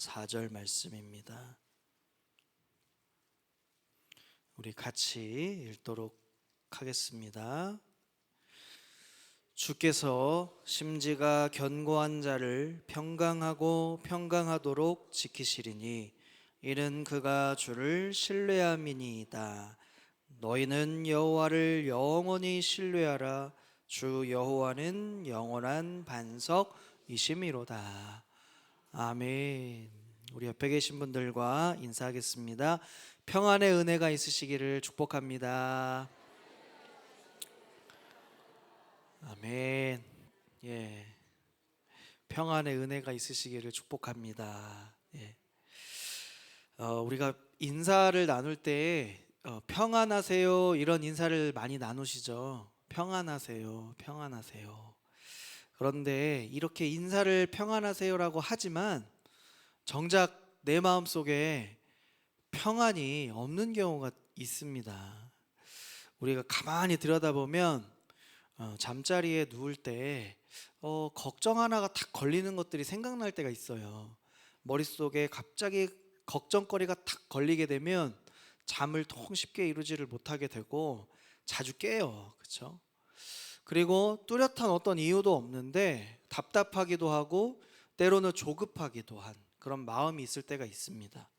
4절 말씀입니다. 우리 같이 읽도록 하겠습니다. 주께서 심지가 견고한 자를 평강하고 평강하도록 지키시리니 이는 그가 주를 신뢰함이니이다. 너희는 여호와를 영원히 신뢰하라. 주 여호와는 영원한 반석이심이로다. 아멘. 우리 옆에 계신 분들과 인사하겠습니다. 평안의 은혜가 있으시기를 축복합니다. 아멘. 예, 평안의 은혜가 있으시기를 축복합니다. 예. 우리가 인사를 나눌 때 평안하세요 이런 인사를 많이 나누시죠. 평안하세요, 평안하세요. 그런데 이렇게 인사를 평안하세요라고 하지만 정작 내 마음속에 평안이 없는 경우가 있습니다. 우리가 가만히 들여다보면 잠자리에 누울 때 걱정 하나가 탁 걸리는 것들이 생각날 때가 있어요. 머릿속에 갑자기 걱정거리가 탁 걸리게 되면 잠을 통 쉽게 이루지를 못하게 되고 자주 깨요. 그렇죠? 그리고 뚜렷한 어떤 이유도 없는데 답답하기도 하고 때로는 조급하기도 한 그런 마음이 있을 때가 있습니다.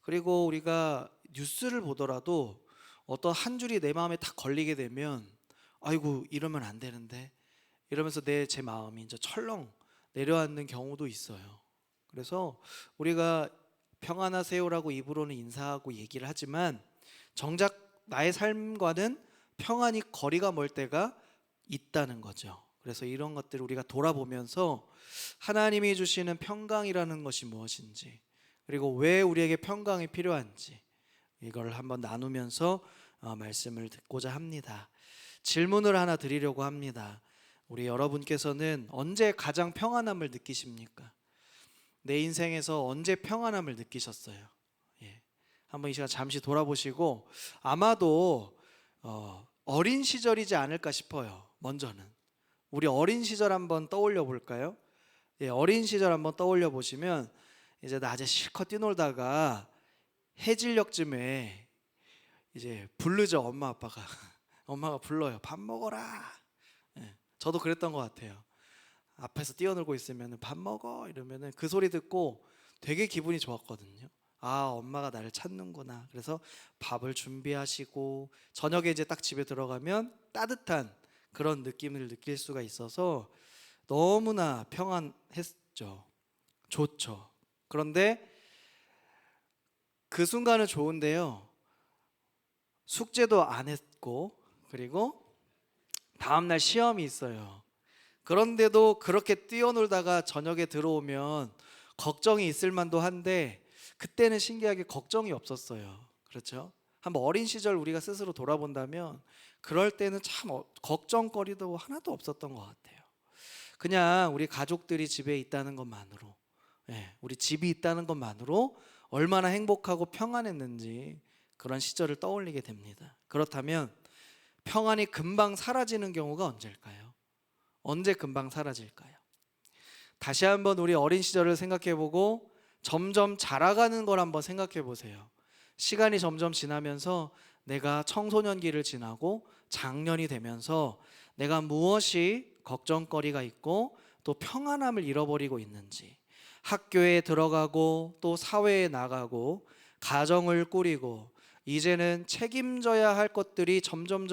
그리고 우리가 뉴스를 보더라도 어떤 한 줄이 내 마음에 탁 걸리게 되면 아이고 이러면 안 되는데 이러면서 제 마음이 이제 철렁 내려앉는 경우도 있어요. 그래서 우리가 평안하세요라고 입으로는 인사하고 얘기를 하지만 정작 나의 삶과는 평안이 거리가 멀 때가 있다는 거죠. 그래서 이런 것들을 우리가 돌아보면서 하나님이 주시는 평강이라는 것이 무엇인지, 그리고 왜 우리에게 평강이 필요한지 이걸 한번 나누면서 말씀을 듣고자 합니다. 질문을 하나 드리려고 합니다. 우리 여러분께서는 언제 가장 평안함을 느끼십니까? 내 인생에서 언제 평안함을 느끼셨어요? 예. 한번 이 시간 잠시 돌아보시고 아마도 어린 시절이지 않을까 싶어요. 먼저는 우리 어린 시절 한번 떠올려 볼까요? 예, 어린 시절 한번 떠올려 보시면 이제 낮에 실컷 뛰놀다가 해질녘쯤에 이제 부르죠. 엄마 아빠가 엄마가 불러요. 밥 먹어라. 예, 저도 그랬던 것 같아요. 앞에서 뛰어놀고 있으면 밥 먹어 이러면은 그 소리 듣고 되게 기분이 좋았거든요. 아, 엄마가 나를 찾는구나. 그래서 밥을 준비하시고 저녁에 이제 딱 집에 들어가면 따뜻한 그런 느낌을 느낄 수가 있어서 너무나 평안했죠. 좋죠. 그런데 그 순간은 좋은데요, 숙제도 안 했고 그리고 다음날 시험이 있어요. 그런데도 그렇게 뛰어놀다가 저녁에 들어오면 걱정이 있을 만도 한데 그때는 신기하게 걱정이 없었어요. 그렇죠? 한번 어린 시절 우리가 스스로 돌아본다면 그럴 때는 참 걱정거리도 하나도 없었던 것 같아요. 그냥 우리 가족들이 집에 있다는 것만으로, 우리 집이 있다는 것만으로 얼마나 행복하고 평안했는지 그런 시절을 떠올리게 됩니다. 그렇다면 평안이 금방 사라지는 경우가 언제일까요? 언제 금방 사라질까요? 다시 한번 우리 어린 시절을 생각해보고 점점 자라가는 걸 한번 생각해 보세요. 시간이 점점 지나면서 내가 청소년기를 지나고 장년이 되면서 내가 무엇이 걱정거리가 있고 또 평안함을 잃어버리고 있는지, 학교에 들어가고 또 사회에 나가고 가정을 꾸리고 이제는 책임져야 할 것들이 점점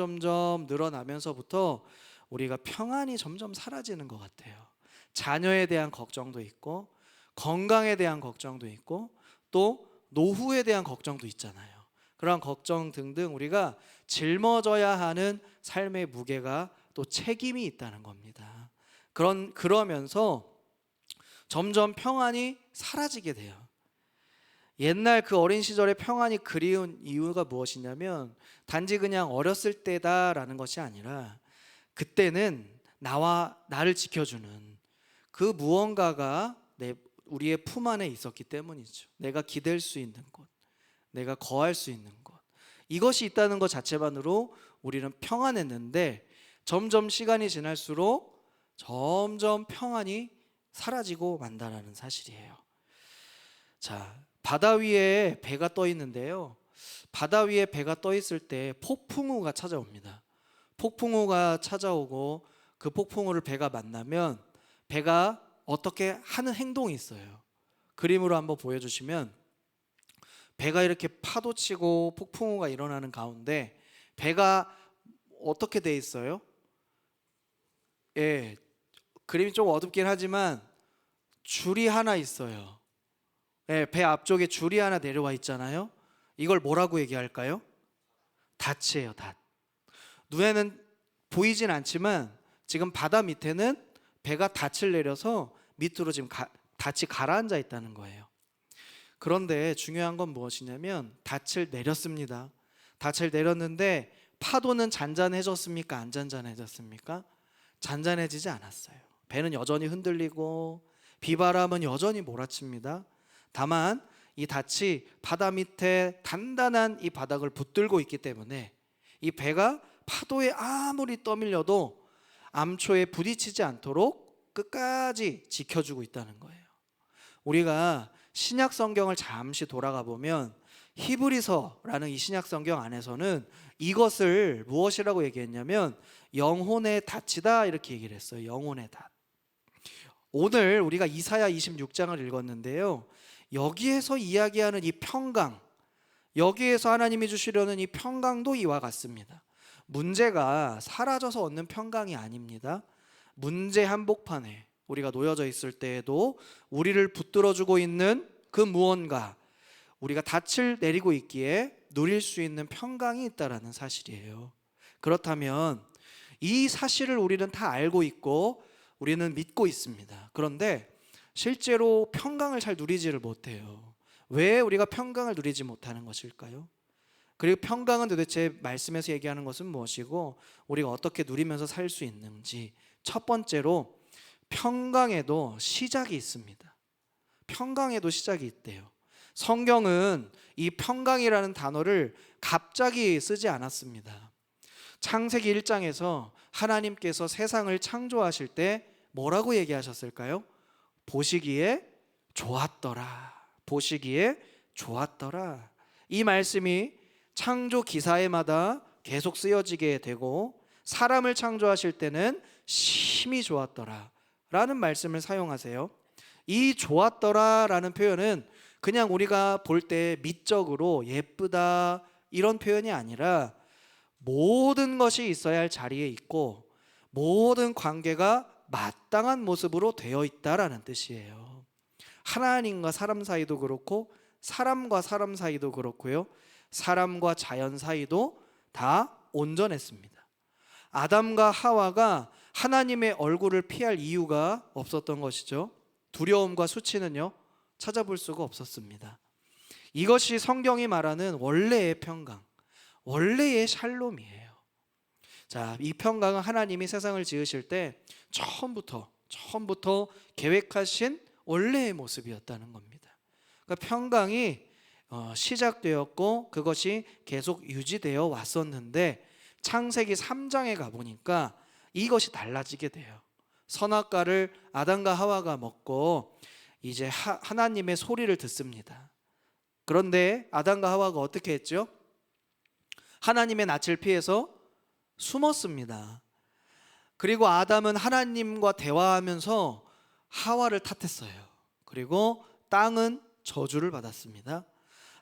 늘어나면서부터 우리가 평안이 점점 사라지는 것 같아요. 자녀에 대한 걱정도 있고 건강에 대한 걱정도 있고 또 노후에 대한 걱정도 있잖아요. 그런 걱정 등등 우리가 짊어져야 하는 삶의 무게가 또 책임이 있다는 겁니다. 그러면서 점점 평안이 사라지게 돼요. 옛날 그 어린 시절의 평안이 그리운 이유가 무엇이냐면 단지 그냥 어렸을 때다라는 것이 아니라 그때는 나를 지켜주는 그 무언가가 우리의 품 안에 있었기 때문이죠. 내가 기댈 수 있는 곳, 내가 거할 수 있는 곳, 이것이 있다는 것 자체만으로 우리는 평안했는데 점점 시간이 지날수록 점점 평안이 사라지고 만다라는 사실이에요. 자, 바다 위에 배가 떠 있는데요. 바다 위에 배가 떠 있을 때 폭풍우가 찾아옵니다. 폭풍우가 찾아오고 그 폭풍우를 배가 만나면 배가 어떻게 하는 행동이 있어요. 그림으로 한번 보여주시면 배가 이렇게 파도치고 폭풍우가 일어나는 가운데 배가 어떻게 돼 있어요? 예, 그림이 좀 어둡긴 하지만 줄이 하나 있어요. 예, 배 앞쪽에 줄이 하나 내려와 있잖아요. 이걸 뭐라고 얘기할까요? 닻이에요, 닻. 눈에는 보이진 않지만 지금 바다 밑에는 배가 닻을 내려서 밑으로 지금 닻이 가라앉아 있다는 거예요. 그런데 중요한 건 무엇이냐면 닻을 내렸습니다. 닻을 내렸는데 파도는 잔잔해졌습니까? 안 잔잔해졌습니까? 잔잔해지지 않았어요. 배는 여전히 흔들리고 비바람은 여전히 몰아칩니다. 다만 이 닻이 바다 밑에 단단한 이 바닥을 붙들고 있기 때문에 이 배가 파도에 아무리 떠밀려도 암초에 부딪히지 않도록 끝까지 지켜주고 있다는 거예요. 우리가 신약 성경을 잠시 돌아가 보면 히브리서라는 이 신약 성경 안에서는 이것을 무엇이라고 얘기했냐면 영혼의 닻이다 이렇게 얘기를 했어요. 영혼의 닻. 오늘 우리가 이사야 26장을 읽었는데요. 여기에서 이야기하는 이 평강, 여기에서 하나님이 주시려는 이 평강도 이와 같습니다. 문제가 사라져서 얻는 평강이 아닙니다. 문제 한복판에 우리가 놓여져 있을 때에도 우리를 붙들어주고 있는 그 무언가, 우리가 닻을 내리고 있기에 누릴 수 있는 평강이 있다는 사실이에요. 그렇다면 이 사실을 우리는 다 알고 있고 우리는 믿고 있습니다. 그런데 실제로 평강을 잘 누리지를 못해요. 왜 우리가 평강을 누리지 못하는 것일까요? 그리고 평강은 도대체 말씀에서 얘기하는 것은 무엇이고 우리가 어떻게 누리면서 살 수 있는지. 첫 번째로 평강에도 시작이 있습니다. 평강에도 시작이 있대요. 성경은 이 평강이라는 단어를 갑자기 쓰지 않았습니다. 창세기 1장에서 하나님께서 세상을 창조하실 때 뭐라고 얘기하셨을까요? 보시기에 좋았더라. 보시기에 좋았더라. 이 말씀이 창조 기사회마다 계속 쓰여지게 되고 사람을 창조하실 때는 심히 좋았더라 라는 말씀을 사용하세요. 이 좋았더라 라는 표현은 그냥 우리가 볼 때 미적으로 예쁘다 이런 표현이 아니라 모든 것이 있어야 할 자리에 있고 모든 관계가 마땅한 모습으로 되어 있다라는 뜻이에요. 하나님과 사람 사이도 그렇고 사람과 사람 사이도 그렇고요. 사람과 자연 사이도 다 온전했습니다. 아담과 하와가 하나님의 얼굴을 피할 이유가 없었던 것이죠. 두려움과 수치는요, 찾아볼 수가 없었습니다. 이것이 성경이 말하는 원래의 평강, 원래의 샬롬이에요. 자, 이 평강은 하나님이 세상을 지으실 때 처음부터 계획하신 원래의 모습이었다는 겁니다. 그러니까 평강이 시작되었고 그것이 계속 유지되어 왔었는데 창세기 3장에 가보니까 이것이 달라지게 돼요. 선악과를 아담과 하와가 먹고 이제 하나님의 소리를 듣습니다. 그런데 아담과 하와가 어떻게 했죠? 하나님의 낯을 피해서 숨었습니다. 그리고 아담은 하나님과 대화하면서 하와를 탓했어요. 그리고 땅은 저주를 받았습니다.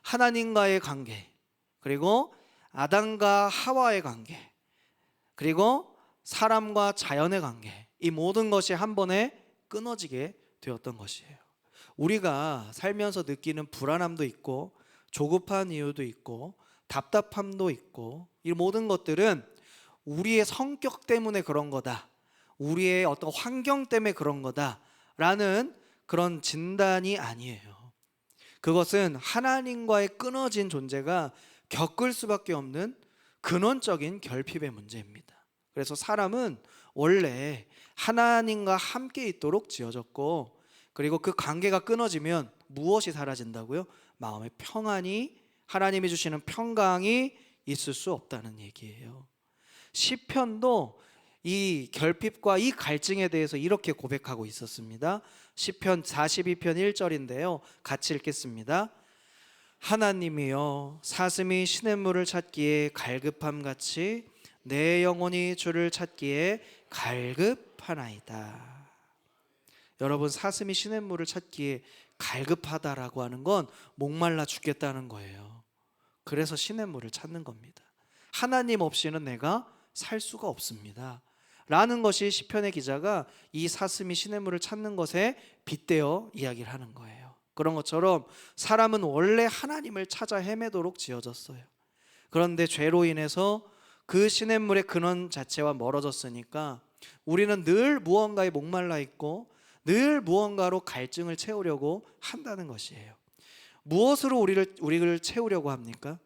하나님과의 관계, 그리고 아담과 하와의 관계, 그리고 사람과 자연의 관계, 이 모든 것이 한 번에 끊어지게 되었던 것이에요. 우리가 살면서 느끼는 불안함도 있고 조급한 이유도 있고 답답함도 있고 이 모든 것들은 우리의 성격 때문에 그런 거다, 우리의 어떤 환경 때문에 그런 거다라는 그런 진단이 아니에요. 그것은 하나님과의 끊어진 존재가 겪을 수밖에 없는 근원적인 결핍의 문제입니다. 그래서 사람은 원래 하나님과 함께 있도록 지어졌고, 그리고 그 관계가 끊어지면 무엇이 사라진다고요? 마음의 평안이, 하나님이 주시는 평강이 있을 수 없다는 얘기예요. 시편도 이 결핍과 이 갈증에 대해서 이렇게 고백하고 있었습니다. 시편 42편 1절인데요. 같이 읽겠습니다. 하나님이여 사슴이 시냇물을 찾기에 갈급함 같이 내 영혼이 주를 찾기에 갈급하나이다. 여러분, 사슴이 시냇물을 찾기에 갈급하다라고 하는 건 목말라 죽겠다는 거예요. 그래서 시냇물을 찾는 겁니다. 하나님 없이는 내가 살 수가 없습니다 라는 것이 시편의 기자가 이 사슴이 시냇물을 찾는 것에 빗대어 이야기를 하는 거예요. 그런 것처럼 사람은 원래 하나님을 찾아 헤매도록 지어졌어요. 그런데 죄로 인해서 그 시냇물의 근원 자체와 멀어졌으니까 우리는 늘 무언가에 목말라 있고 늘 무언가로 갈증을 채우려고 한다는 것이에요. 무엇으로 우리를 채우려고 합니까?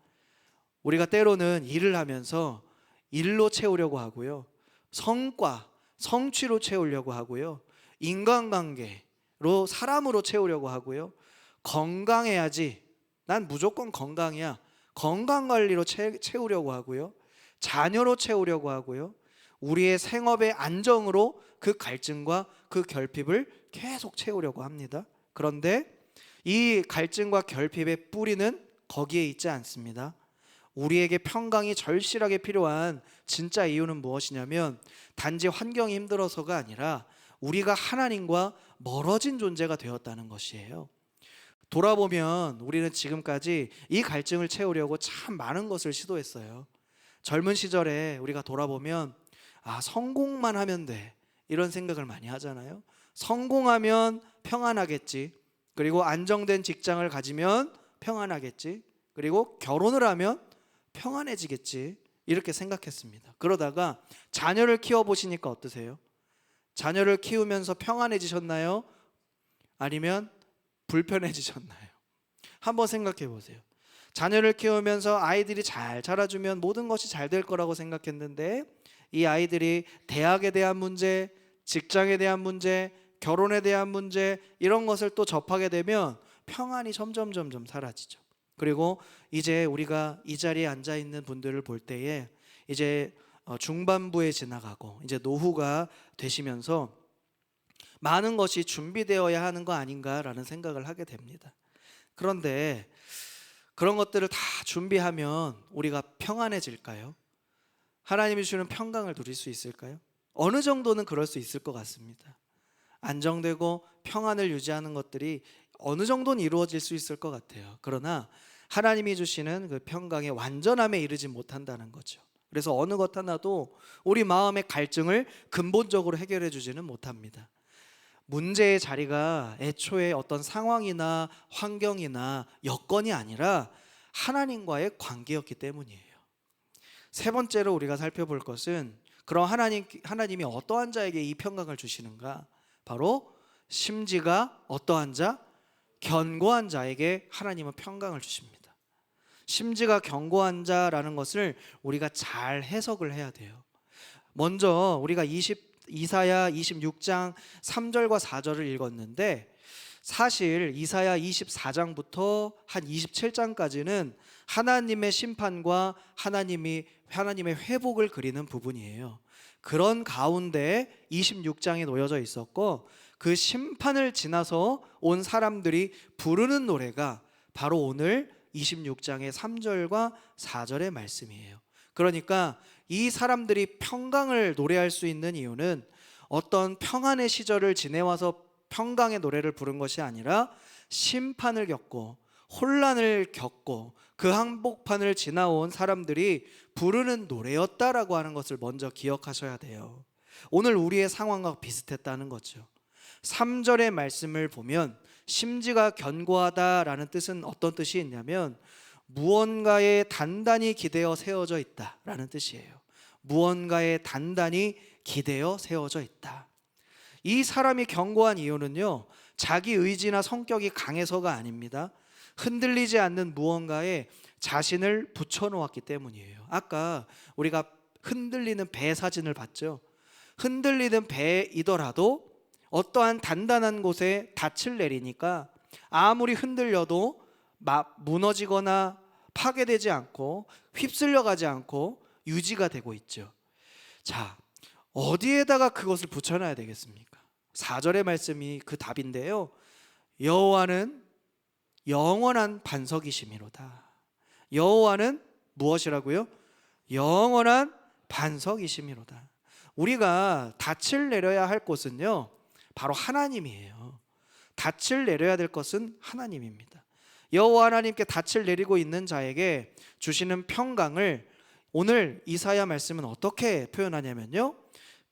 우리가 때로는 일을 하면서 일로 채우려고 하고요, 성과, 성취로 채우려고 하고요, 인간관계로 사람으로 채우려고 하고요, 건강해야지, 난 무조건 건강이야, 건강관리로 채우려고 하고요, 자녀로 채우려고 하고요, 우리의 생업의 안정으로 그 갈증과 그 결핍을 계속 채우려고 합니다. 그런데 이 갈증과 결핍의 뿌리는 거기에 있지 않습니다. 우리에게 평강이 절실하게 필요한 진짜 이유는 무엇이냐면 단지 환경이 힘들어서가 아니라 우리가 하나님과 멀어진 존재가 되었다는 것이에요. 돌아보면 우리는 지금까지 이 갈증을 채우려고 참 많은 것을 시도했어요. 젊은 시절에 우리가 돌아보면 성공만 하면 돼, 이런 생각을 많이 하잖아요. 성공하면 평안하겠지, 그리고 안정된 직장을 가지면 평안하겠지, 그리고 결혼을 하면 평안해지겠지, 이렇게 생각했습니다. 그러다가 자녀를 키워보시니까 어떠세요? 자녀를 키우면서 평안해지셨나요? 아니면 불편해지셨나요? 한번 생각해 보세요. 자녀를 키우면서 아이들이 잘 자라주면 모든 것이 잘 될 거라고 생각했는데 이 아이들이 대학에 대한 문제, 직장에 대한 문제, 결혼에 대한 문제, 이런 것을 또 접하게 되면 평안이 점점 사라지죠. 그리고 이제 우리가 이 자리에 앉아 있는 분들을 볼 때에 이제 중반부에 지나가고 이제 노후가 되시면서 많은 것이 준비되어야 하는 거 아닌가라는 생각을 하게 됩니다. 그런데 그런 것들을 다 준비하면 우리가 평안해질까요? 하나님이 주는 평강을 누릴 수 있을까요? 어느 정도는 그럴 수 있을 것 같습니다. 안정되고 평안을 유지하는 것들이 어느 정도는 이루어질 수 있을 것 같아요. 그러나 하나님이 주시는 그 평강의 완전함에 이르지 못한다는 거죠. 그래서 어느 것 하나도 우리 마음의 갈증을 근본적으로 해결해 주지는 못합니다. 문제의 자리가 애초에 어떤 상황이나 환경이나 여건이 아니라 하나님과의 관계였기 때문이에요. 세 번째로 우리가 살펴볼 것은 그럼 하나님이 어떠한 자에게 이 평강을 주시는가? 바로 심지가 어떠한 자? 견고한 자에게 하나님은 평강을 주십니다. 심지가 견고한 자라는 것을 우리가 잘 해석을 해야 돼요. 먼저 우리가 이사야 26장 3절과 4절을 읽었는데 사실 이사야 24장부터 한 27장까지는 하나님의 심판과 하나님의 회복을 그리는 부분이에요. 그런 가운데 26장에 놓여져 있었고 그 심판을 지나서 온 사람들이 부르는 노래가 바로 오늘 26장의 3절과 4절의 말씀이에요. 그러니까 이 사람들이 평강을 노래할 수 있는 이유는 어떤 평안의 시절을 지내와서 평강의 노래를 부른 것이 아니라 심판을 겪고 혼란을 겪고 그 한복판을 지나온 사람들이 부르는 노래였다라고 하는 것을 먼저 기억하셔야 돼요. 오늘 우리의 상황과 비슷했다는 거죠. 3절의 말씀을 보면 심지가 견고하다라는 뜻은 어떤 뜻이 있냐면 무언가에 단단히 기대어 세워져 있다라는 뜻이에요. 무언가에 단단히 기대어 세워져 있다. 이 사람이 견고한 이유는요, 자기 의지나 성격이 강해서가 아닙니다. 흔들리지 않는 무언가에 자신을 붙여놓았기 때문이에요. 아까 우리가 흔들리는 배 사진을 봤죠. 흔들리는 배이더라도 어떠한 단단한 곳에 닻을 내리니까 아무리 흔들려도 무너지거나 파괴되지 않고 휩쓸려가지 않고 유지가 되고 있죠. 자, 어디에다가 그것을 붙여놔야 되겠습니까? 4절의 말씀이 그 답인데요. 여호와는 영원한 반석이심이로다. 여호와는 무엇이라고요? 영원한 반석이심이로다. 우리가 닻을 내려야 할 곳은요, 바로 하나님이에요. 닻을 내려야 될 것은 하나님입니다. 여호와 하나님께 닻을 내리고 있는 자에게 주시는 평강을 오늘 이사야 말씀은 어떻게 표현하냐면요,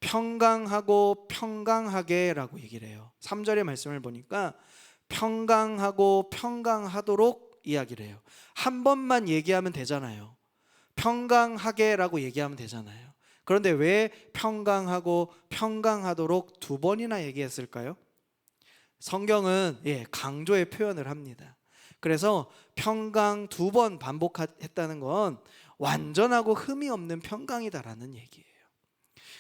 평강하고 평강하게라고 얘기를 해요. 3절의 말씀을 보니까 평강하고 평강하도록 이야기를 해요. 한 번만 얘기하면 되잖아요. 평강하게라고 얘기하면 되잖아요. 그런데 왜 평강하고 평강하도록 두 번이나 얘기했을까요? 성경은 강조의 표현을 합니다. 그래서 평강 두 번 반복했다는 건 완전하고 흠이 없는 평강이다라는 얘기예요.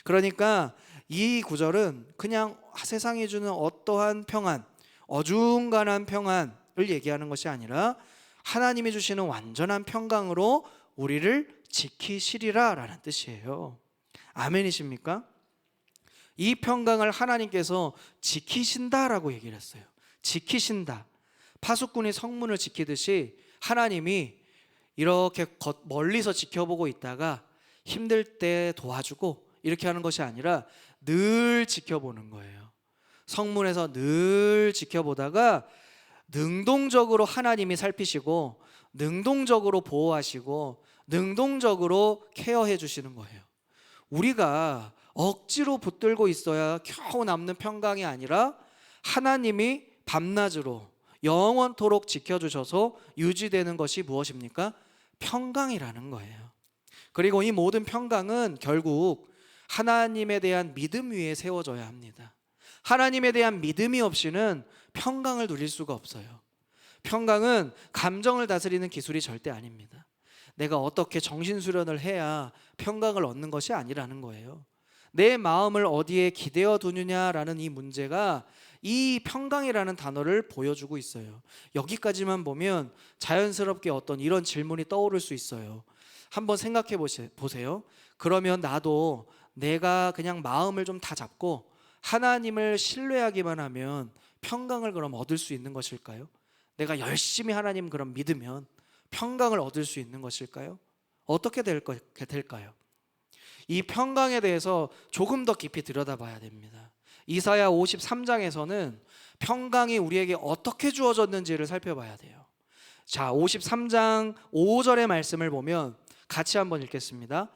그러니까 이 구절은 그냥 세상이 주는 어떠한 평안, 어중간한 평안을 얘기하는 것이 아니라 하나님이 주시는 완전한 평강으로 우리를 지키시리라 라는 뜻이에요. 아멘이십니까? 이 평강을 하나님께서 지키신다라고 얘기를 했어요. 지키신다. 파수꾼이 성문을 지키듯이 하나님이 이렇게 멀리서 지켜보고 있다가 힘들 때 도와주고 이렇게 하는 것이 아니라 늘 지켜보는 거예요. 성문에서 늘 지켜보다가 능동적으로 하나님이 살피시고 능동적으로 보호하시고 능동적으로 케어해 주시는 거예요. 우리가 억지로 붙들고 있어야 겨우 남는 평강이 아니라 하나님이 밤낮으로 영원토록 지켜주셔서 유지되는 것이 무엇입니까? 평강이라는 거예요. 그리고 이 모든 평강은 결국 하나님에 대한 믿음 위에 세워져야 합니다. 하나님에 대한 믿음이 없이는 평강을 누릴 수가 없어요. 평강은 감정을 다스리는 기술이 절대 아닙니다. 내가 어떻게 정신수련을 해야 평강을 얻는 것이 아니라는 거예요. 내 마음을 어디에 기대어 두느냐라는 이 문제가 이 평강이라는 단어를 보여주고 있어요. 여기까지만 보면 자연스럽게 어떤 이런 질문이 떠오를 수 있어요. 한번 생각해 보세요. 그러면 나도 내가 그냥 마음을 좀 다 잡고 하나님을 신뢰하기만 하면 평강을 그럼 얻을 수 있는 것일까요? 내가 열심히 하나님 그럼 믿으면 평강을 얻을 수 있는 것일까요? 어떻게 될까요? 이 평강에 대해서 조금 더 깊이 들여다봐야 됩니다. 이사야 53장에서는 평강이 우리에게 어떻게 주어졌는지를 살펴봐야 돼요. 자, 53장 5절의 말씀을 보면 같이 한번 읽겠습니다.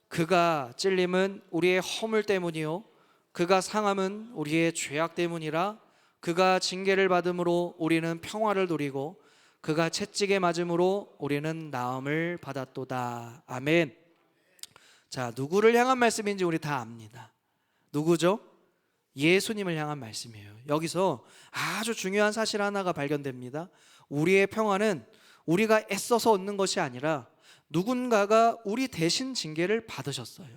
그가 찔림은 우리의 허물 때문이요 그가 상함은 우리의 죄악 때문이라. 그가 징계를 받음으로 우리는 평화를 누리고 그가 채찍에 맞음으로 우리는 나음을 받았도다. 아멘. 자, 누구를 향한 말씀인지 우리 다 압니다. 누구죠? 예수님을 향한 말씀이에요. 여기서 아주 중요한 사실 하나가 발견됩니다. 우리의 평화는 우리가 애써서 얻는 것이 아니라 누군가가 우리 대신 징계를 받으셨어요.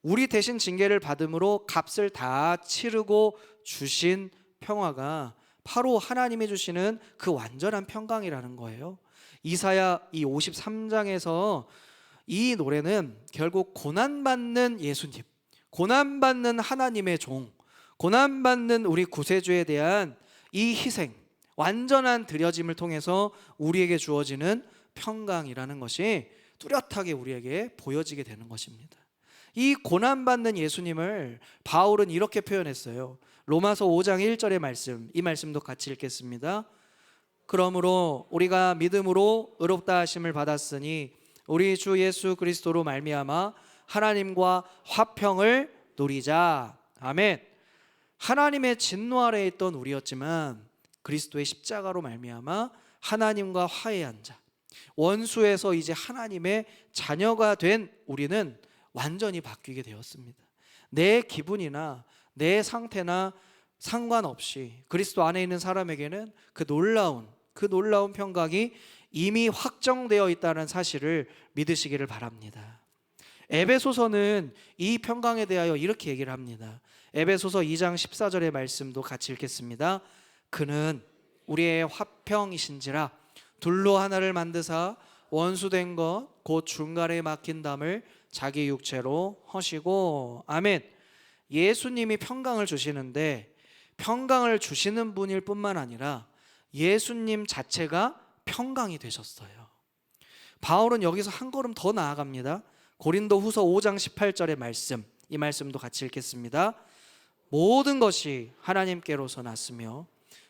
우리 대신 징계를 받음으로 값을 다 치르고 주신 평화가 바로 하나님이 주시는 그 완전한 평강이라는 거예요. 이사야 이 53장에서 이 노래는 결국 고난받는 예수님, 고난받는 하나님의 종, 고난받는 우리 구세주에 대한 이 희생, 완전한 드려짐을 통해서 우리에게 주어지는 평강이라는 것이 뚜렷하게 우리에게 보여지게 되는 것입니다. 이 고난받는 예수님을 바울은 이렇게 표현했어요. 로마서 5장 1절의 말씀, 이 말씀도 같이 읽겠습니다. 그러므로 우리가 믿음으로 의롭다 하심을 받았으니 우리 주 예수 그리스도로 말미암아 하나님과 화평을 누리자. 아멘. 하나님의 진노 아래에 있던 우리였지만 그리스도의 십자가로 말미암아 하나님과 화해한 자, 원수에서 이제 하나님의 자녀가 된 우리는 완전히 바뀌게 되었습니다. 내 기분이나 내 상태나 상관없이 그리스도 안에 있는 사람에게는 그 놀라운 평강이 이미 확정되어 있다는 사실을 믿으시기를 바랍니다. 에베소서는 이 평강에 대하여 이렇게 얘기를 합니다. 에베소서 2장 14절의 말씀도 같이 읽겠습니다. 그는 우리의 화평이신지라 둘로 하나를 만드사 원수된 것 곧 중간에 막힌 담을 자기 육체로 허시고. 아멘. 예수님이 평강을 주시는데 평강을 주시는 분일 뿐만 아니라 예수님 자체가 평강이 되셨어요. 바울은 여기서 한 걸음 더 나아갑니다. 고린도 후서 5장 18절의 말씀, 이 말씀도 같이 읽겠습니다. 모든 것이 하나님께로서 났으며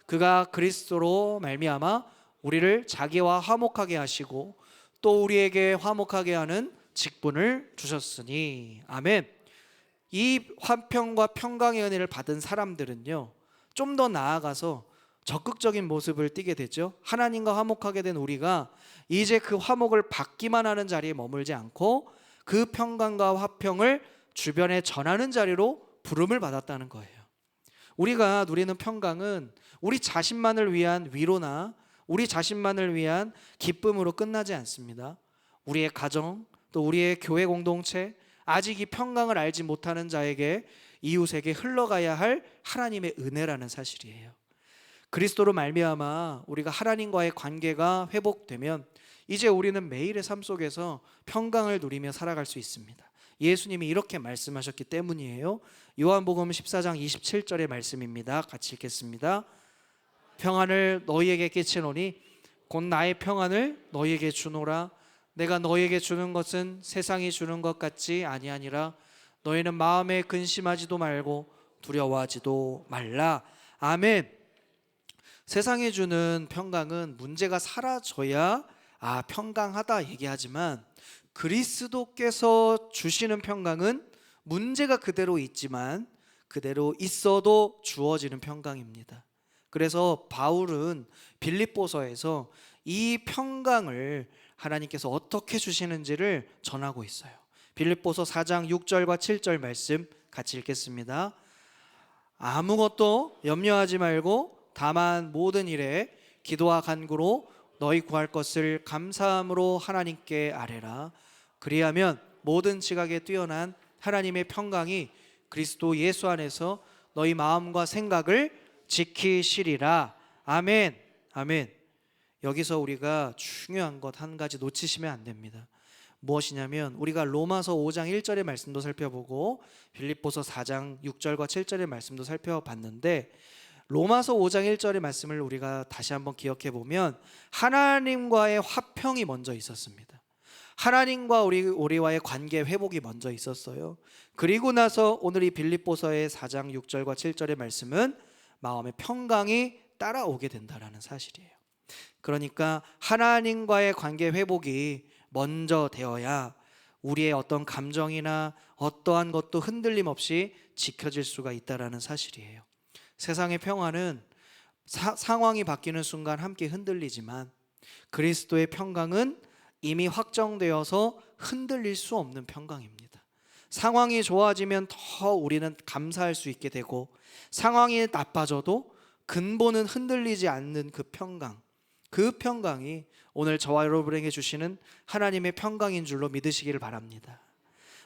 그가 그리스도로 말미암아 우리를 자기와 화목하게 하시고 또 우리에게 화목하게 하는 직분을 주셨으니. 아멘. 이 화평과 평강의 은혜를 받은 사람들은요, 좀 더 나아가서 적극적인 모습을 띠게 되죠. 하나님과 화목하게 된 우리가 이제 그 화목을 받기만 하는 자리에 머물지 않고 그 평강과 화평을 주변에 전하는 자리로 부름을 받았다는 거예요. 우리가 누리는 평강은 우리 자신만을 위한 위로나 우리 자신만을 위한 기쁨으로 끝나지 않습니다. 우리의 가정, 또 우리의 교회 공동체, 아직 이 평강을 알지 못하는 자에게, 이웃에게 흘러가야 할 하나님의 은혜라는 사실이에요. 그리스도로 말미암아 우리가 하나님과의 관계가 회복되면 이제 우리는 매일의 삶 속에서 평강을 누리며 살아갈 수 있습니다. 예수님이 이렇게 말씀하셨기 때문이에요. 요한복음 14장 27절의 말씀입니다. 같이 읽겠습니다. 평안을 너희에게 끼치노니 곧 나의 평안을 너희에게 주노라. 내가 너희에게 주는 것은 세상이 주는 것 같지 아니하니라. 너희는 마음에 근심하지도 말고 두려워하지도 말라. 아멘. 세상이 주는 평강은 문제가 사라져야 평강하다 얘기하지만, 그리스도께서 주시는 평강은 문제가 그대로 있지만 그대로 있어도 주어지는 평강입니다. 그래서 바울은 빌립보서에서 이 평강을 하나님께서 어떻게 주시는지를 전하고 있어요. 빌립보서 4장 6절과 7절 말씀 같이 읽겠습니다. 아무것도 염려하지 말고 다만 모든 일에 기도와 간구로 너희 구할 것을 감사함으로 하나님께 아뢰라. 그리하면 모든 지각에 뛰어난 하나님의 평강이 그리스도 예수 안에서 너희 마음과 생각을 지키시리라. 아멘. 아멘. 여기서 우리가 중요한 것 한 가지 놓치시면 안 됩니다. 무엇이냐면, 우리가 로마서 5장 1절의 말씀도 살펴보고 빌립보서 4장 6절과 7절의 말씀도 살펴봤는데, 로마서 5장 1절의 말씀을 우리가 다시 한번 기억해 보면 하나님과의 화평이 먼저 있었습니다. 하나님과 우리와의 관계 회복이 먼저 있었어요. 그리고 나서 오늘 이 빌립보서의 4장 6절과 7절의 말씀은 마음의 평강이 따라오게 된다는 사실이에요. 그러니까 하나님과의 관계 회복이 먼저 되어야 우리의 어떤 감정이나 어떠한 것도 흔들림 없이 지켜질 수가 있다는 사실이에요. 세상의 평화는 상황이 바뀌는 순간 함께 흔들리지만, 그리스도의 평강은 이미 확정되어서 흔들릴 수 없는 평강입니다. 상황이 좋아지면 더 우리는 감사할 수 있게 되고, 상황이 나빠져도 근본은 흔들리지 않는 그 평강, 그 평강이 오늘 저와 여러분에게 주시는 하나님의 평강인 줄로 믿으시기를 바랍니다.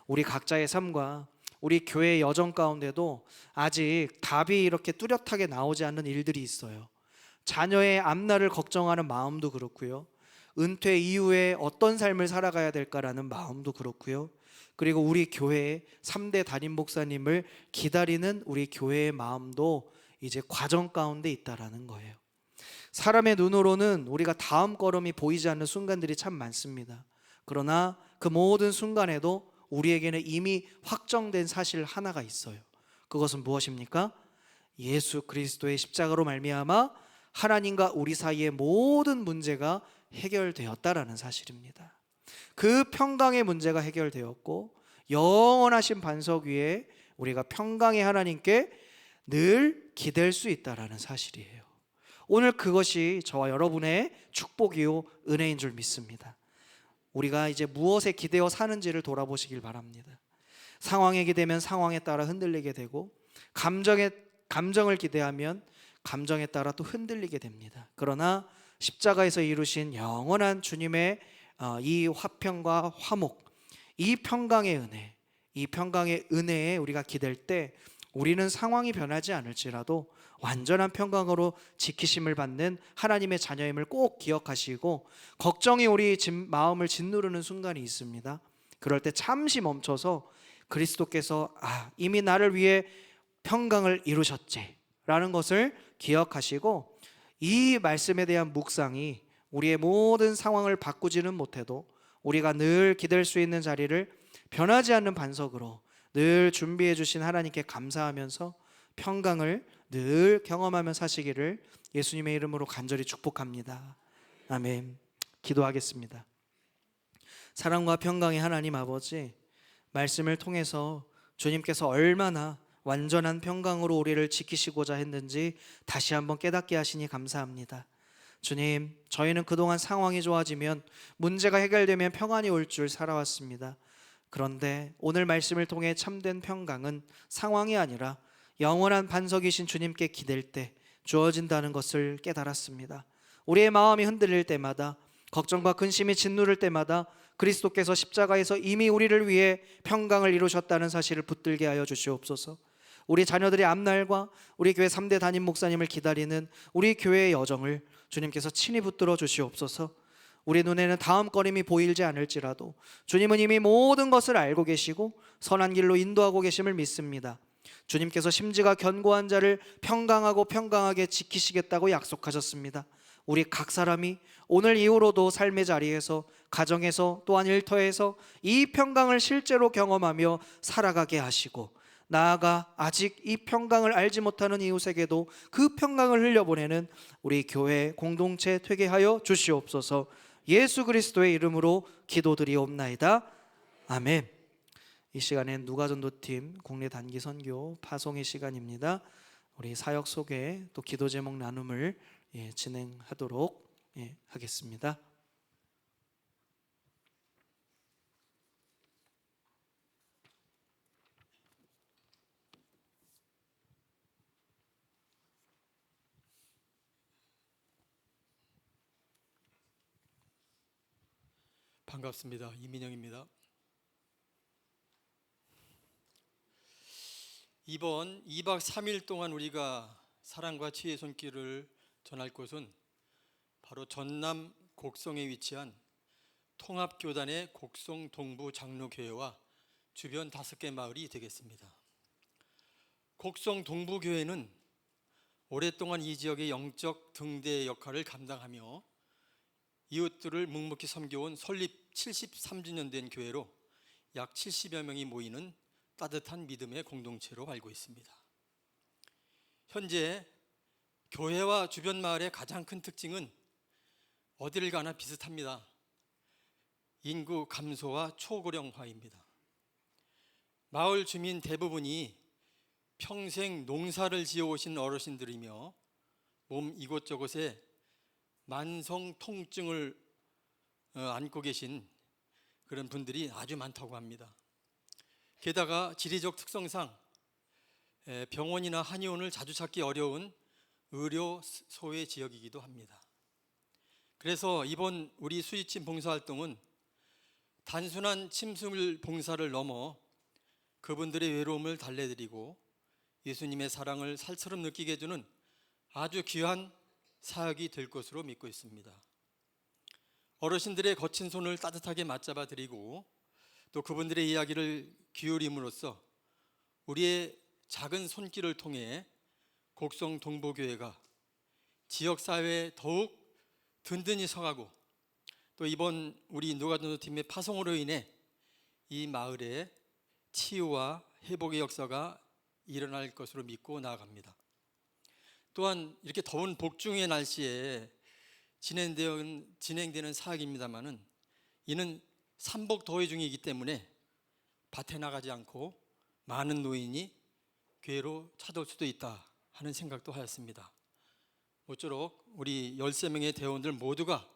우리 각자의 삶과 우리 교회의 여정 가운데도 아직 답이 이렇게 뚜렷하게 나오지 않는 일들이 있어요. 자녀의 앞날을 걱정하는 마음도 그렇고요, 은퇴 이후에 어떤 삶을 살아가야 될까라는 마음도 그렇고요, 그리고 우리 교회의 3대 담임 목사님을 기다리는 우리 교회의 마음도 이제 과정 가운데 있다라는 거예요. 사람의 눈으로는 우리가 다음 걸음이 보이지 않는 순간들이 참 많습니다. 그러나 그 모든 순간에도 우리에게는 이미 확정된 사실 하나가 있어요. 그것은 무엇입니까? 예수 그리스도의 십자가로 말미암아 하나님과 우리 사이의 모든 문제가 해결되었다라는 사실입니다. 그 평강의 문제가 해결되었고, 영원하신 반석 위에 우리가 평강의 하나님께 늘 기댈 수 있다라는 사실이에요. 오늘 그것이 저와 여러분의 축복이요 은혜인 줄 믿습니다. 우리가 이제 무엇에 기대어 사는지를 돌아보시길 바랍니다. 상황에 기대면 상황에 따라 흔들리게 되고, 감정을 기대하면 감정에 따라 또 흔들리게 됩니다. 그러나 십자가에서 이루신 영원한 주님의 이 화평과 화목, 이 평강의 은혜, 이 평강의 은혜에 우리가 기댈 때 우리는 상황이 변하지 않을지라도 완전한 평강으로 지키심을 받는 하나님의 자녀임을 꼭 기억하시고, 걱정이 우리 마음을 짓누르는 순간이 있습니다. 그럴 때 잠시 멈춰서 그리스도께서 이미 나를 위해 평강을 이루셨지 라는 것을 기억하시고, 이 말씀에 대한 묵상이 우리의 모든 상황을 바꾸지는 못해도 우리가 늘 기댈 수 있는 자리를 변하지 않는 반석으로 늘 준비해 주신 하나님께 감사하면서 평강을 늘 경험하며 사시기를 예수님의 이름으로 간절히 축복합니다. 아멘. 기도하겠습니다. 사랑과 평강의 하나님 아버지, 말씀을 통해서 주님께서 얼마나 완전한 평강으로 우리를 지키시고자 했는지 다시 한번 깨닫게 하시니 감사합니다. 주님, 저희는 그동안 상황이 좋아지면, 문제가 해결되면 평안이 올 줄 살아왔습니다. 그런데 오늘 말씀을 통해 참된 평강은 상황이 아니라 영원한 반석이신 주님께 기댈 때 주어진다는 것을 깨달았습니다. 우리의 마음이 흔들릴 때마다, 걱정과 근심이 짓누를 때마다 그리스도께서 십자가에서 이미 우리를 위해 평강을 이루셨다는 사실을 붙들게 하여 주시옵소서. 우리 자녀들의 앞날과 우리 교회 3대 담임 목사님을 기다리는 우리 교회의 여정을 주님께서 친히 붙들어 주시옵소서. 우리 눈에는 다음 걸음이 보이지 않을지라도 주님은 이미 모든 것을 알고 계시고 선한 길로 인도하고 계심을 믿습니다. 주님께서 심지가 견고한 자를 평강하게 지키시겠다고 약속하셨습니다. 우리 각 사람이 오늘 이후로도 삶의 자리에서, 가정에서, 또한 일터에서 이 평강을 실제로 경험하며 살아가게 하시고, 나아가 아직 이 평강을 알지 못하는 이웃에게도 그 평강을 흘려보내는 우리 교회 공동체 되게 하여 주시옵소서. 예수 그리스도의 이름으로 기도드리옵나이다. 아멘. 이 시간엔 누가전도팀 국내 단기 선교 파송의 시간입니다. 우리 사역 소개 또 기도 제목 나눔을 진행하도록 하겠습니다. 반갑습니다. 이민영입니다. 이번 2박 3일 동안 우리가 사랑과 치유의 손길을 전할 곳은 바로 전남 곡성에 위치한 통합교단의 곡성 동부 장로교회와 주변 5개 마을이 되겠습니다. 곡성 동부교회는 오랫동안 이 지역의 영적 등대 역할을 감당하며 이웃들을 묵묵히 섬겨온 설립 73주년 된 교회로 약 70여 명이 모이는 따뜻한 믿음의 공동체로 알고 있습니다. 현재 교회와 주변 마을의 가장 큰 특징은 어디를 가나 비슷합니다. 인구 감소와 초고령화입니다. 마을 주민 대부분이 평생 농사를 지어오신 어르신들이며 몸 이곳저곳에 만성 통증을 안고 계신 그런 분들이 아주 많다고 합니다. 게다가 지리적 특성상 병원이나 한의원을 자주 찾기 어려운 의료 소외 지역이기도 합니다. 그래서 이번 우리 수의침 봉사활동은 단순한 침술 봉사를 넘어 그분들의 외로움을 달래드리고 예수님의 사랑을 살처럼 느끼게 해주는 아주 귀한 사역이 될 것으로 믿고 있습니다. 어르신들의 거친 손을 따뜻하게 맞잡아 드리고 또 그분들의 이야기를 기울임으로써 우리의 작은 손길을 통해 곡성 동부교회가 지역사회에 더욱 든든히 서가고, 또 이번 우리 누가전도팀의 파송으로 인해 이 마을에 치유와 회복의 역사가 일어날 것으로 믿고 나아갑니다. 또한 이렇게 더운 복중의 날씨에 진행되는 사역입니다마는 이는 삼복 더위 중이기 때문에 밭에 나가지 않고 많은 노인이 교회로 찾아올 수도 있다 하는 생각도 하였습니다. 모쪼록 우리 13명의 대원들 모두가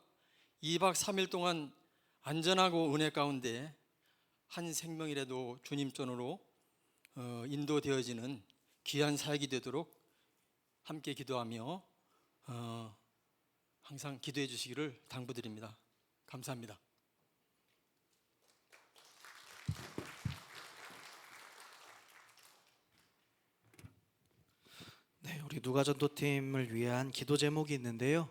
2박 3일 동안 안전하고 은혜 가운데 한 생명이라도 주님 전으로 인도되어지는 귀한 사역이 되도록 함께 기도하며 항상 기도해 주시기를 당부드립니다. 감사합니다. 네, 우리 누가전도팀을 위한 기도 제목이 있는데요.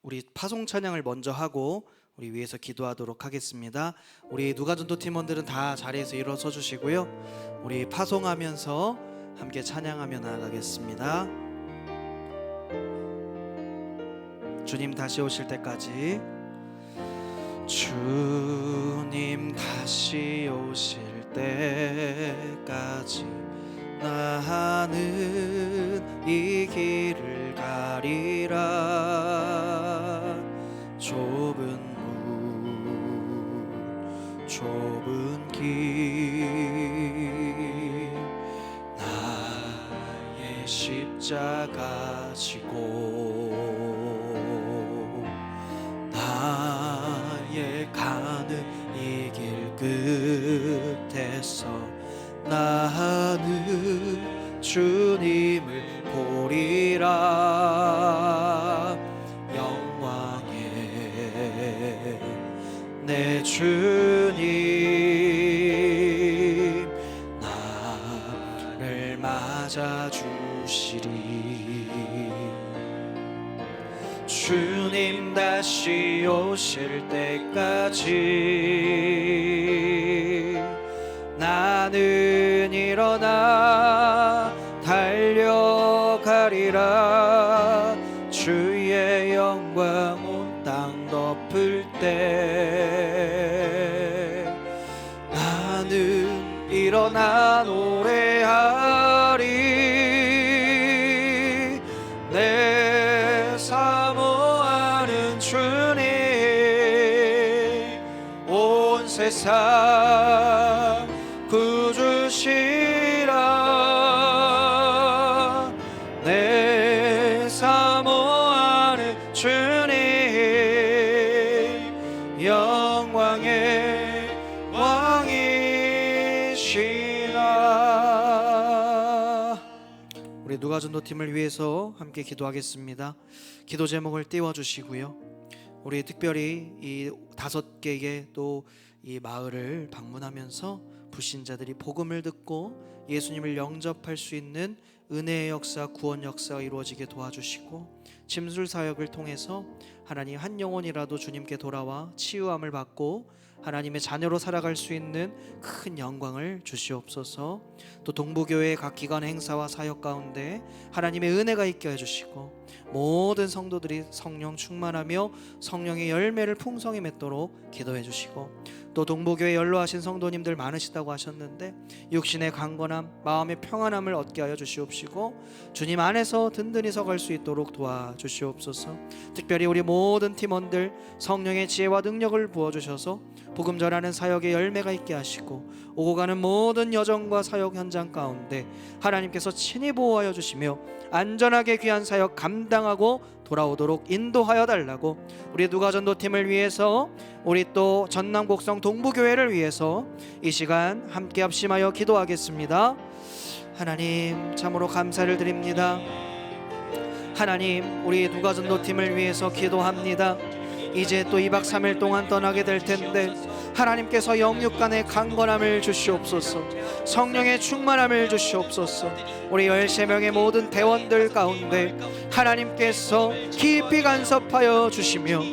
우리 파송 찬양을 먼저 하고 우리 위해서 기도하도록 하겠습니다. 우리 누가전도 팀원들은 다 자리에서 일어서 주시고요. 우리 파송하면서 함께 찬양하며 나아가겠습니다. 주님 다시 오실 때까지, 주님 다시 오실 때까지 나는 이 길을 가리라. 좁은 문 좁은 길 나의 십자가 지고 나의 가는 이 길 끝에서 나는 주님을 보리라. 영광의 내 주님 나를 맞아주시리. 주님 다시 오실 때까지 나는 일어나 달려가리라. 주의 영광 온 땅 덮을 때 나는 일어나 노래하리. 내 사모하는 주님 온 세상 구주시라. 내 사모하는 주님 영광의 왕이시라. 우리 누가전도 팀을 위해서 함께 기도하겠습니다. 기도 제목을 띄워주시고요. 우리 특별히 이 5개의 또 이 마을을 방문하면서 불신자들이 복음을 듣고 예수님을 영접할 수 있는 은혜의 역사, 구원 역사가 이루어지게 도와주시고, 침술 사역을 통해서 하나님 한 영혼이라도 주님께 돌아와 치유함을 받고 하나님의 자녀로 살아갈 수 있는 큰 영광을 주시옵소서. 또 동부교회의 각 기관 행사와 사역 가운데 하나님의 은혜가 있게 해주시고, 모든 성도들이 성령 충만하며 성령의 열매를 풍성히 맺도록 기도해 주시고, 또 동부교회 연로하신 성도님들 많으시다고 하셨는데 육신의 강건함, 마음의 평안함을 얻게 하여 주시옵시고, 주님 안에서 든든히 서갈 수 있도록 도와주시옵소서. 특별히 우리 모든 팀원들 성령의 지혜와 능력을 부어주셔서 복음 전하는 사역의 열매가 있게 하시고, 오고 가는 모든 여정과 사역 현장 가운데 하나님께서 친히 보호하여 주시며 안전하게 귀한 사역 감당하고 돌아오도록 인도하여 달라고, 우리 누가전도 팀을 위해서, 우리 또 전남 곡성 동부교회를 위해서 이 시간 함께 합심하여 기도하겠습니다. 하나님 참으로 감사를 드립니다. 하나님, 우리 누가전도 팀을 위해서 기도합니다. 이제 또 2박 3일 동안 떠나게 될 텐데 하나님께서 영육 간의 강건함을 주시옵소서. 성령의 충만함을 주시옵소서. 우리 13명의 모든 대원들 가운데 하나님께서 깊이 간섭하여 주시며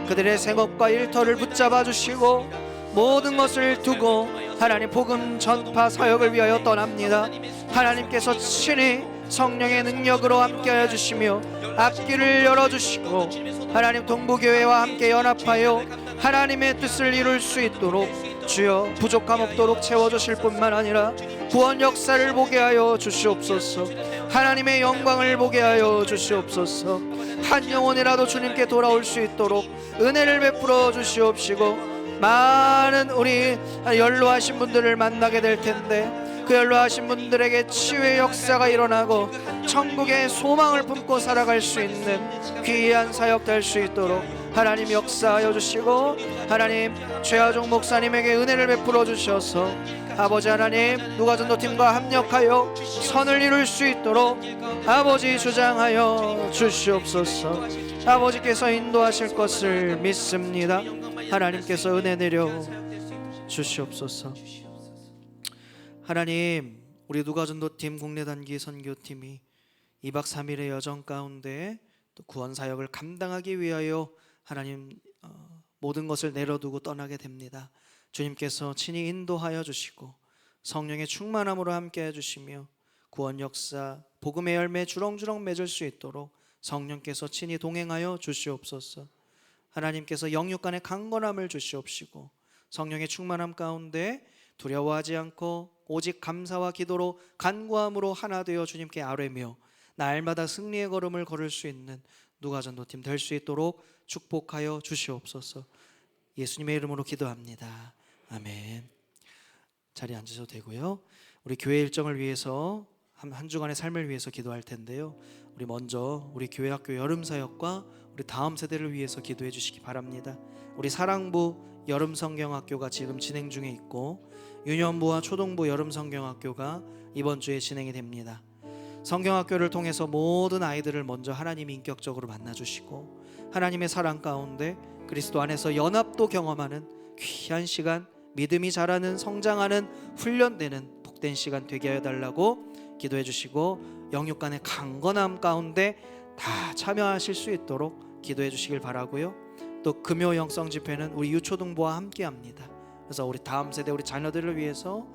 그들의 생업과 일터를 붙잡아 주시고, 모든 것을 두고 하나님 복음 전파 사역을 위하여 떠납니다. 하나님께서 친히 성령의 능력으로 함께하여 주시며 앞길을 열어주시고, 하나님 동부교회와 함께 연합하여 하나님의 뜻을 이룰 수 있도록 주여 부족함 없도록 채워주실 뿐만 아니라 구원 역사를 보게 하여 주시옵소서. 하나님의 영광을 보게 하여 주시옵소서. 한 영혼이라도 주님께 돌아올 수 있도록 은혜를 베풀어 주시옵시고, 많은 우리 연로하신 분들을 만나게 될 텐데 그 연로하신 분들에게 치유의 역사가 일어나고 천국의 소망을 품고 살아갈 수 있는 귀한 사역 될 수 있도록 하나님 역사하여 주시고, 하나님 최하종 목사님에게 은혜를 베풀어 주셔서 아버지 하나님 누가전도팀과 합력하여 선을 이룰 수 있도록 아버지 주장하여 주시옵소서. 아버지께서 인도하실 것을 믿습니다. 하나님께서 은혜 내려 주시옵소서. 하나님, 우리 누가전도팀 국내단기 선교팀이 2박 3일의 여정 가운데 또 구원 사역을 감당하기 위하여 하나님 모든 것을 내려두고 떠나게 됩니다. 주님께서 친히 인도하여 주시고 성령의 충만함으로 함께해 주시며 구원 역사, 복음의 열매 주렁주렁 맺을 수 있도록 성령께서 친히 동행하여 주시옵소서. 하나님께서 영육 간의 강건함을 주시옵시고 성령의 충만함 가운데 두려워하지 않고 오직 감사와 기도로 간구함으로 하나 되어 주님께 아뢰며 날마다 승리의 걸음을 걸을 수 있는 누가전도팀 될 수 있도록 축복하여 주시옵소서. 예수님의 이름으로 기도합니다. 아멘. 자리에 앉으셔도 되고요. 우리 교회 일정을 위해서 한 주간의 삶을 위해서 기도할 텐데요. 우리 먼저 우리 교회 학교 여름 사역과 우리 다음 세대를 위해서 기도해 주시기 바랍니다. 우리 사랑부 여름 성경학교가 지금 진행 중에 있고 유년부와 초동부 여름 성경학교가 이번 주에 진행이 됩니다. 성경학교를 통해서 모든 아이들을 먼저 하나님이 인격적으로 만나주시고 하나님의 사랑 가운데 그리스도 안에서 연합도 경험하는 귀한 시간, 믿음이 자라는 성장하는 훈련되는 복된 시간 되게 하여 달라고 기도해 주시고 영육 간의 강건함 가운데 다 참여하실 수 있도록 기도해 주시길 바라고요. 또 금요 영성 집회는 우리 유초등부와 함께 합니다. 그래서 우리 다음 세대 우리 자녀들을 위해서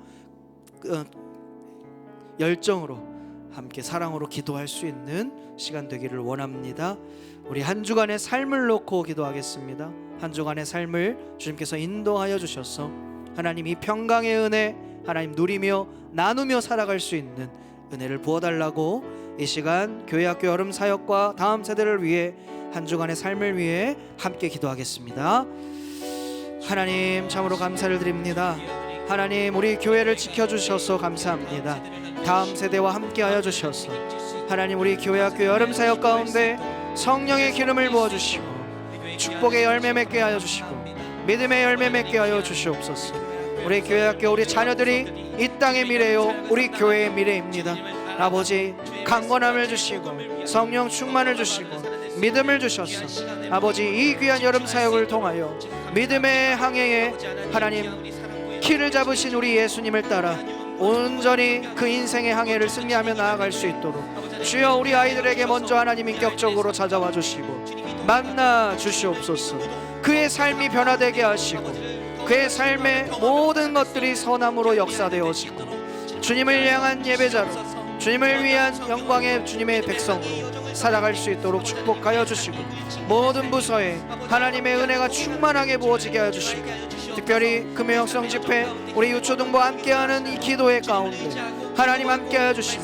열정으로 함께 사랑으로 기도할 수 있는 시간 되기를 원합니다. 우리 한 주간의 삶을 놓고 기도하겠습니다. 한 주간의 삶을 주님께서 인도하여 주셔서 하나님 이 평강의 은혜 하나님 누리며 나누며 살아갈 수 있는 은혜를 부어달라고 이 시간 교회학교 여름 사역과 다음 세대를 위해 한 주간의 삶을 위해 함께 기도하겠습니다. 하나님 참으로 감사를 드립니다. 하나님 우리 교회를 지켜주셔서 감사합니다. 다음 세대와 함께하여 주셔서 하나님 우리 교회학교 여름 사역 가운데 성령의 기름을 부어주시고 축복의 열매 맺게 하여 주시고 믿음의 열매 맺게 하여 주시옵소서. 우리 교회학교 우리 자녀들이 이 땅의 미래요 우리 교회의 미래입니다. 아버지 강건함을 주시고 성령 충만을 주시고 믿음을 주셔서 아버지 이 귀한 여름 사역을 통하여 믿음의 항해에 하나님 키를 잡으신 우리 예수님을 따라 온전히 그 인생의 항해를 승리하며 나아갈 수 있도록 주여 우리 아이들에게 먼저 하나님 인격적으로 찾아와 주시고 만나 주시옵소서. 그의 삶이 변화되게 하시고 그의 삶의 모든 것들이 선함으로 역사되어지고 주님을 향한 예배자로 주님을 위한 영광의 주님의 백성으로 살아갈 수 있도록 축복하여 주시고 모든 부서에 하나님의 은혜가 충만하게 부어지게 하여 주시고 특별히 금요역성 집회 우리 유초등부와 함께하는 이 기도의 가운데 하나님 함께하여 주시고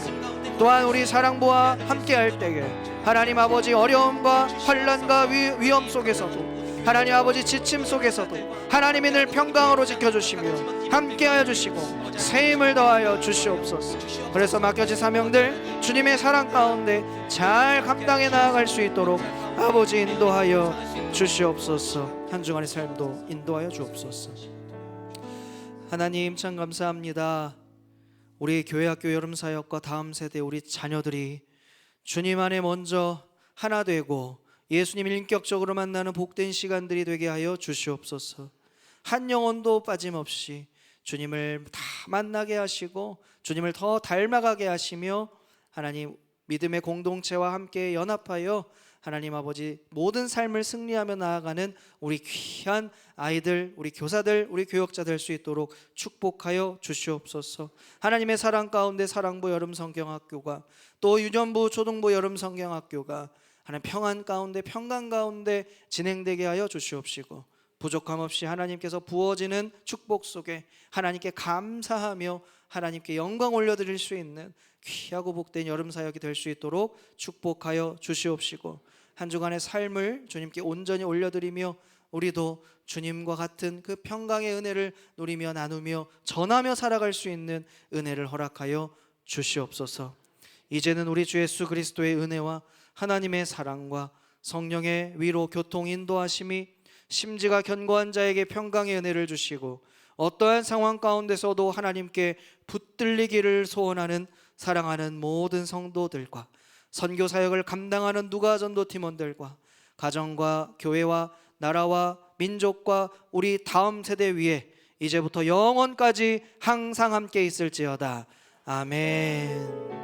또한 우리 사랑부와 함께할 때에 하나님 아버지 어려움과 환난과 위험 속에서도 하나님 아버지 지침 속에서도 하나님이 늘 평강으로 지켜주시며 함께하여 주시고 새 힘을 더하여 주시옵소서. 그래서 맡겨진 사명들 주님의 사랑 가운데 잘 감당해 나아갈 수 있도록 아버지 인도하여 주시옵소서. 한 주간의 삶도 인도하여 주옵소서. 하나님 참 감사합니다. 우리 교회학교 여름사역과 다음 세대 우리 자녀들이 주님 안에 먼저 하나 되고 예수님을 인격적으로 만나는 복된 시간들이 되게 하여 주시옵소서. 한 영혼도 빠짐없이 주님을 다 만나게 하시고 주님을 더 닮아가게 하시며 하나님 믿음의 공동체와 함께 연합하여 하나님 아버지 모든 삶을 승리하며 나아가는 우리 귀한 아이들, 우리 교사들, 우리 교역자 될 수 있도록 축복하여 주시옵소서. 하나님의 사랑 가운데 사랑부 여름성경학교가 또 유년부 초등부 여름성경학교가 하나님 평안 가운데 평강 가운데 진행되게 하여 주시옵시고 부족함 없이 하나님께서 부어지는 축복 속에 하나님께 감사하며 하나님께 영광 올려드릴 수 있는 귀하고 복된 여름 사역이 될 수 있도록 축복하여 주시옵시고 한 주간의 삶을 주님께 온전히 올려드리며 우리도 주님과 같은 그 평강의 은혜를 누리며 나누며 전하며 살아갈 수 있는 은혜를 허락하여 주시옵소서. 이제는 우리 주 예수 그리스도의 은혜와 하나님의 사랑과 성령의 위로 교통 인도하심이 심지가 견고한 자에게 평강의 은혜를 주시고 어떠한 상황 가운데서도 하나님께 붙들리기를 소원하는 사랑하는 모든 성도들과 선교 사역을 감당하는 누가전도 팀원들과 가정과 교회와 나라와 민족과 우리 다음 세대 위에 이제부터 영원까지 항상 함께 있을지어다. 아멘.